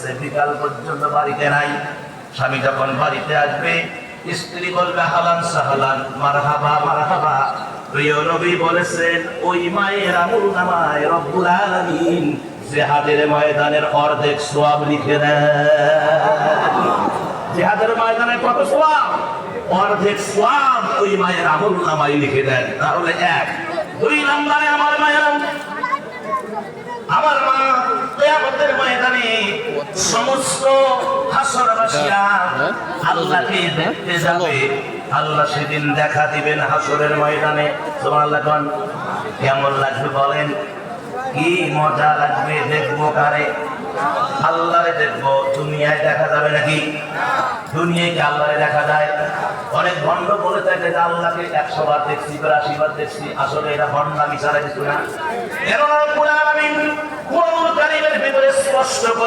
গেছে, বিকাল পর্যন্ত বাড়িতে নাই। স্বামী যখন বাড়িতে আসবে, স্ত্রী বলবে হালান সাহালান, মারহাবা মারহাবা। প্রিয় নবী বলেছেন, ওই মায়ের আমলনামায় রব্বুল আলামিন জিহাদের ময়দানের অর্ধেক সওয়াব লিখে দেন। জিহাদের ময়দানে কত সওয়াব? অর্ধেক সওয়াব ওই মায়ের আমলনামায় লিখে দেন। তাহলে এক। দুই নম্বরে আমার মায়েরা, আমার মা কিয়ামতের ময়দানে সমস্ত হাসরবাসীরা আল্লাহকে দেখতে যাবে। আল্লাহ সেদিন দেখা দিবেন হাসরের ময়দানে। সুবহানাল্লাহ। কেমন লাগবে বলেন? কি মজা লাগবে! দেখবো কারে? আল্লাহরে দেখবো। দুনিয়ায় দেখা যাবে নাকি? দুনিয়ায় কি আল্লাহরে দেখা যায়? অনেক ভণ্ড বলে থাকে যে আল্লাহকে 100 বার দেখছি, 82 বার দেখছি। আসলে এটা ভণ্ডামি ছাড়া কিছু না। এর কোরআন আমিন কোরআনুল কারীমের ভিতরে স্পষ্ট করে